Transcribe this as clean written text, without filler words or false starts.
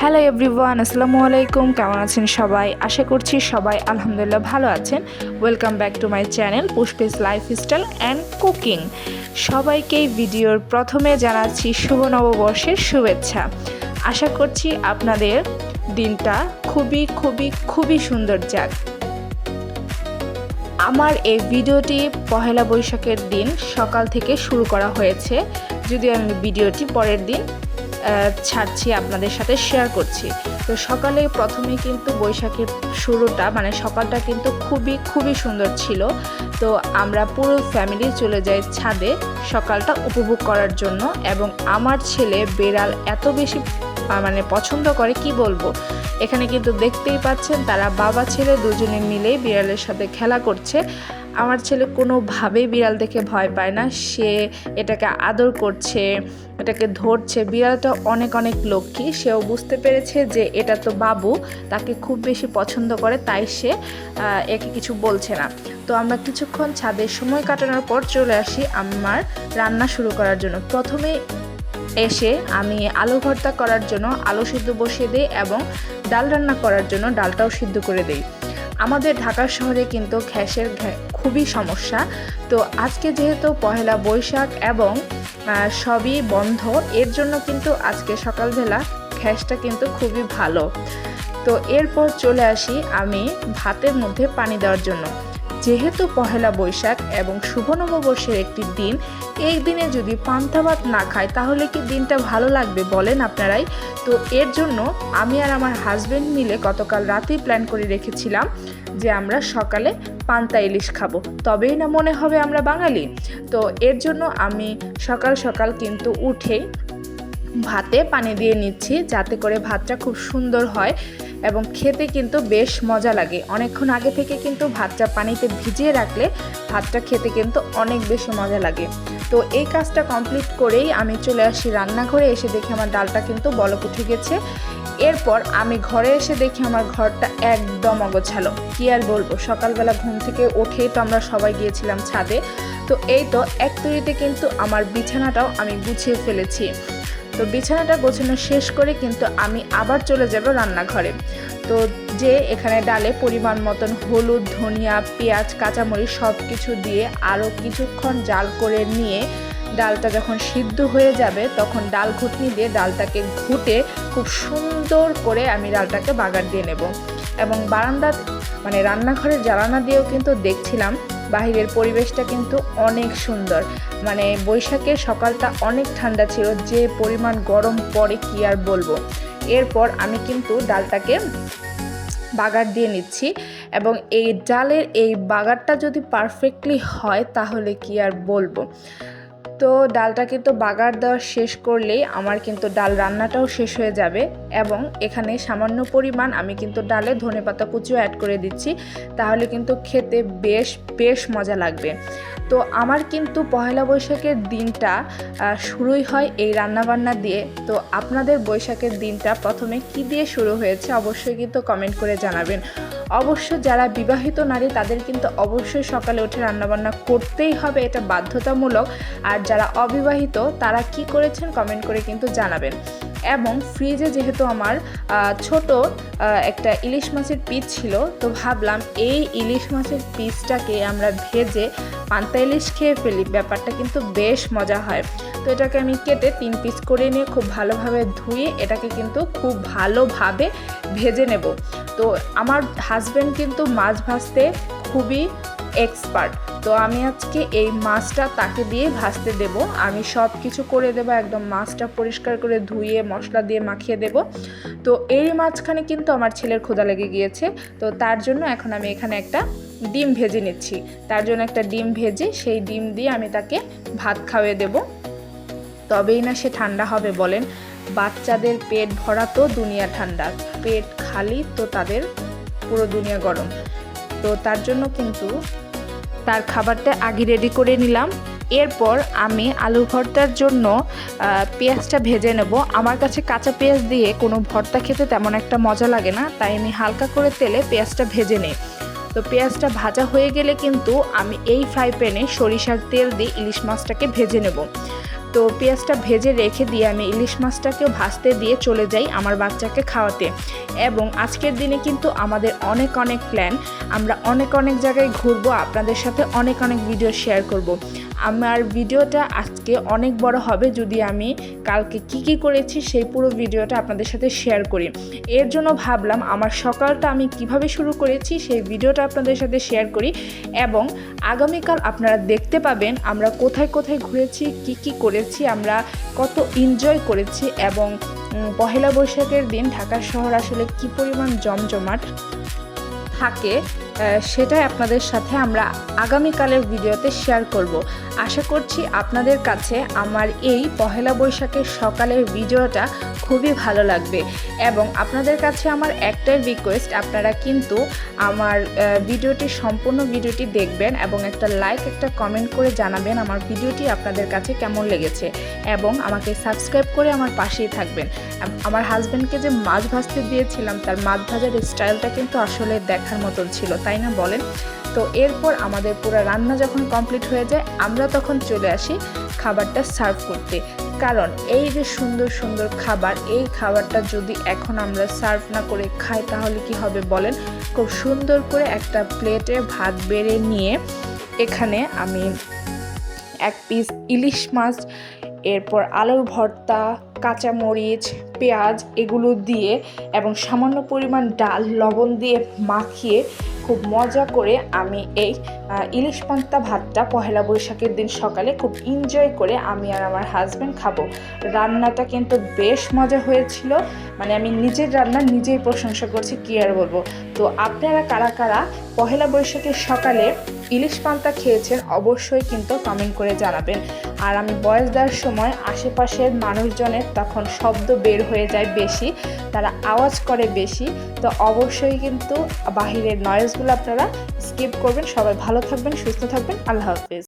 Hello everyone, আসসালামু আলাইকুম। কেমন আছেন সবাই? আশা করছি সবাই আলহামদুলিল্লাহ ভালো আছেন। Welcome back to my channel Pushpis lifestyle and cooking. সবাইকে ভিডিওর প্রথমে জানাচ্ছি শুভ নববর্ষের শুভেচ্ছা। আশা করছি আপনাদের দিনটা খুবই সুন্দর যাক। আমার এই ভিডিওটি পহেলা বৈশাখের দিন সকাল থেকে শুরু করা হয়েছে, যদিও আমি ভিডিওটি পরের দিন ছাড়ছি, আপনাদের সাথে শেয়ার করছি। তো সকালে প্রথমে কিন্তু বৈশাখের শুরুটা মানে সকালটা কিন্তু খুবই সুন্দর ছিল। তো আমরা পুরো ফ্যামিলি চলে যাই ছাদে সকালটা উপভোগ করার জন্য। এবং আমার ছেলে বেড়াল এত বেশি মানে পছন্দ করে কি বলবো। এখানে কিন্তু দেখতেই পাচ্ছেন তারা বাবা ছেলে দুজনে মিলে বিড়ালের সাথে খেলা করছে। আমার ছেলে কোনোভাবেই বিড়াল দেখে ভয় পায় না, সে এটাকে আদর করছে, এটাকে ধরছে। বিড়ালটা অনেক লক্ষ্মী, সেও বুঝতে পেরেছে যে এটা তো বাবু, তাকে খুব বেশি পছন্দ করে, তাই সে একে কিছু বলছে না। তো আমরা কিছুক্ষণ ছাদে সময় কাটানোর পর চলে আসি আমার রান্না শুরু করার জন্য। প্রথমে এসে আমি আলু ভর্তা করার জন্য আলু সিদ্ধ বসিয়ে দিই এবং ডাল রান্না করার জন্য ডালটাও সিদ্ধ করে দিই। আমাদের ঢাকা শহরে কিন্তু গ্যাসের খুবই সমস্যা। তো আজকে যেহেতু পহেলা বৈশাখ এবং সবই বন্ধ, এর জন্য কিন্তু আজকে সকালবেলা গ্যাসটা কিন্তু খুবই ভালো। তো এরপর চলে আসি আমি ভাতের মধ্যে পানি দেওয়ার জন্য। যেহেতু পহেলা বৈশাখ এবং শুভ নববর্ষের একটি দিন, এই দিনে যদি পান্তা ভাত না খাই তাহলে কি দিনটা ভালো লাগবে বলেন আপনারাই। তো এর জন্য আমি আর আমার হাজব্যান্ড মিলে গতকাল রাতেই প্ল্যান করে রেখেছিলাম যে আমরা সকালে পান্তা ইলিশ খাবো, তবেই না মনে হবে আমরা বাঙালি। তো এর জন্য আমি সকাল কিন্তু উঠেই ভাতে পানি দিয়ে নিচ্ছি, যাতে করে ভাতটা খুব সুন্দর হয় এবং খেতে কিন্তু বেশ মজা লাগে। অনেকক্ষণ আগে থেকে কিন্তু ভাতটা পানিতে ভিজিয়ে রাখলে ভাতটা খেতে কিন্তু অনেক বেশি মজা লাগে। তো এই কাজটা কমপ্লিট করেই আমি চলে আসি রান্নাঘরে। এসে দেখি আমার ডালটা কিন্তু বলক উঠে গেছে। এরপর আমি ঘরে এসে দেখি আমার ঘরটা একদম অগোছালো, কি আর বলবো। সকালবেলা ঘুম থেকে উঠেই তো আমরা সবাই গিয়েছিলাম ছাদে। তো এই তো এক তুড়িতে কিন্তু আমার বিছানাটাও আমি গুছিয়ে ফেলেছি। তো বিছানাটা গোছানো শেষ করে কিন্তু আমি আবার চলে যাব রান্নাঘরে। তো যে এখানে ডালে পরিমাণ মতন হলুদ, ধনিয়া, পেঁয়াজ, কাঁচামরিচ সব কিছু দিয়ে আরও কিছুক্ষণ জাল করে নিয়ে ডালটা যখন সিদ্ধ হয়ে যাবে তখন ডাল ঘুটনি দিয়ে ডালটাকে ঘুটে খুব সুন্দর করে আমি ডালটাকে বাগার দিয়ে নেব। এবং বারান্দা মানে রান্নাঘরের জ্বালানা দিয়েও কিন্তু দেখছিলাম বাহিরের পরিবেশটা কিন্তু অনেক সুন্দর। মানে বৈশাখের সকালটা অনেক ঠান্ডা ছিল, যে পরিমাণ গরম পড়ে কি আর বলবো। এরপর আমি কিন্তু ডালটাকে বাগার দিয়ে নিচ্ছি এবং এই ডালের এই বাগারটা যদি পারফেক্টলি হয় তাহলে কি আর বলবো। তো ডালটা কিন্তু বাগার দেওয়া শেষ করলেই আমার কিন্তু ডাল রান্নাটাও শেষ হয়ে যাবে। এবং এখানে সামান্য পরিমাণ আমি কিন্তু ডালে ধনেপাতা কুচিও অ্যাড করে দিচ্ছি, তাহলে কিন্তু খেতে বেশ মজা লাগবে। তো আমার কিন্তু পহেলা বৈশাখের দিনটা শুরুই হয় এই রান্নাবান্না দিয়ে। তো আপনাদের বৈশাখের দিনটা প্রথমে কি দিয়ে শুরু হয়েছে অবশ্যই কিন্তু কমেন্ট করে জানাবেন। অবশ্য যারা বিবাহিত নারী তাদের কিন্তু অবশ্যই সকালে উঠে রান্নাবান্না করতেই হবে, এটা বাধ্যতামূলক। আর যারা অবিবাহিত তারা কি করেছেন কমেন্ট করে কিন্তু জানাবেন। এবং ফ্রিজে যেহেতু আমার ছোট একটা ইলিশ মাছের পিস ছিল, তো ভাবলাম এই ইলিশ মাছের পিসটাকে আমরা ভেজে পান্তা ইলিশ খেয়ে ফেলি, ব্যাপারটা কিন্তু বেশ মজা হয়। তো এটাকে আমি কেটে 3 পিস করে নিয়ে খুব ভালোভাবে ধুয়ে এটাকে কিন্তু খুব ভালোভাবে ভেজে নেব। তো আমার হাজব্যান্ড কিন্তু মাছ ভাজতে খুবই এক্সপার্ট। তো আমি আজকে এই মাছটা তাকে দিয়ে ভাজতে দেব। আমি সব কিছু করে দেব, একদম মাছটা পরিষ্কার করে ধুয়ে মশলা দিয়ে মাখিয়ে দেব। তো এর মাঝখানে কিন্তু আমার ছেলের ক্ষুধা লেগে গিয়েছে। তো তার জন্য এখন আমি এখানে একটা ডিম ভেজে নিচ্ছি। তার জন্য একটা ডিম ভেজে সেই ডিম দিয়ে আমি তাকে ভাত খাওয়িয়ে দেব, তবেই না সে ঠান্ডা হবে বলেন। বাচ্চাদের পেট ভরা তো দুনিয়া ঠান্ডা, পেট খালি তো তাদের পুরো দুনিয়া গরম। তো তার জন্য কিন্তু তার খাবারটা আগে রেডি করে নিলাম। এরপর আমি আলু ভর্তার জন্য পেঁয়াজটা ভেজে নেব। আমার কাছে কাঁচা পেঁয়াজ দিয়ে কোনো ভর্তা খেতে তেমন একটা মজা লাগে না, তাই আমি হালকা করে তেলে পেঁয়াজটা ভেজে নিই। তো পেঁয়াজটা ভাজা হয়ে গেলে কিন্তু আমি এই ফ্রাই প্যানে সরিষার তেল দিয়ে ইলিশ মাছটাকে ভেজে নেব। তো পেঁয়াজটা ভেজে রেখে দিয়ে আমি ইলিশ মাছটাকেও ভাজতে দিয়ে চলে যাই আমার বাচ্চাকে খাওয়াতে। এবং আজকের দিনে কিন্তু আমাদের অনেক প্ল্যান, আমরা অনেক জায়গায় ঘুরবো, আপনাদের সাথে অনেক ভিডিও শেয়ার করব। আমার ভিডিওটা আজকে অনেক বড় হবে যদি আমি কালকে কি করেছি সেই পুরো ভিডিওটা আপনাদের সাথে শেয়ার করি। এর জন্য ভাবলাম আমার সকালটা আমি কিভাবে শুরু করেছি সেই ভিডিওটা আপনাদের সাথে শেয়ার করি, এবং আগামীকাল আপনারা দেখতে পাবেন আমরা কোথায় ঘুরেছি, কি করেছি, আমরা কত এনজয় করেছি, এবং পহেলা বৈশাখের দিন ঢাকা শহর আসলে কি পরিমাণ জমজমাট থাকে সেটাই আপনাদের সাথে আমরা আগামীকালের ভিডিওতে শেয়ার করব। আশা করছি আপনাদের কাছে আমার এই পহেলা বৈশাখের সকালের ভিডিওটা খুবই ভালো লাগবে, এবং আপনাদের কাছে আমার একটাই রিকোয়েস্ট, আপনারা কিন্তু আমার সম্পূর্ণ ভিডিওটি দেখবেন এবং একটা লাইক একটা কমেন্ট করে জানাবেন আমার ভিডিওটি আপনাদের কাছে কেমন লেগেছে, এবং আমাকে সাবস্ক্রাইব করে আমার পাশেই থাকবেন। আমার হাজব্যান্ডকে যে মাছ ভাজতে দিয়েছিলাম তার মাছ ভাজার স্টাইলটা কিন্তু আসলে দেখার মতন ছিল, তাই না বলেন? তো এরপর আমাদের পুরো রান্না যখন কমপ্লিট হয়ে যায় আমরা তখন চলে আসি খাবারটা সার্ভ করতে। কারণ এই যে সুন্দর খাবার, এই খাবারটা যদি এখন আমরা সার্ভ না করে খাই তাহলে কি হবে বলেন? খুব সুন্দর করে একটা প্লেটে ভাত বেড়ে নিয়ে এখানে আমি এক পিস ইলিশ মাছ, এরপর আলুর ভর্তা, কাঁচামরিচ, পেঁয়াজ এগুলো দিয়ে এবং সামান্য পরিমাণ ডাল লবণ দিয়ে মাখিয়ে খুব মজা করে আমি এই ইলিশ পান্তা ভাতটা পহেলা বৈশাখের দিন সকালে খুব এনজয় করে আমি আর আমার হাজব্যান্ড খাবো। রান্নাটা কিন্তু বেশ মজা হয়েছিল, মানে আমি নিজের রান্না নিজেই প্রশংসা করছি, কি আর বলবো। তো আপনারা কারা পহেলা বৈশাখের সকালে ইলিশ পান্তা খেয়েছেন অবশ্যই কিন্তু কমেন্ট করে জানাবেন। আর আমি ভয়েস দেওয়ার সময় আশেপাশের মানুষজনের তখন শব্দ বের হয়ে যায় বেশি, তারা আওয়াজ করে বেশি, তো অবশ্যই কিন্তু বাহিরের নয়েজগুলো আপনারা স্কিপ করবেন। সবাই ভালো থাকবেন, সুস্থ থাকবেন, আল্লাহ হাফেজ।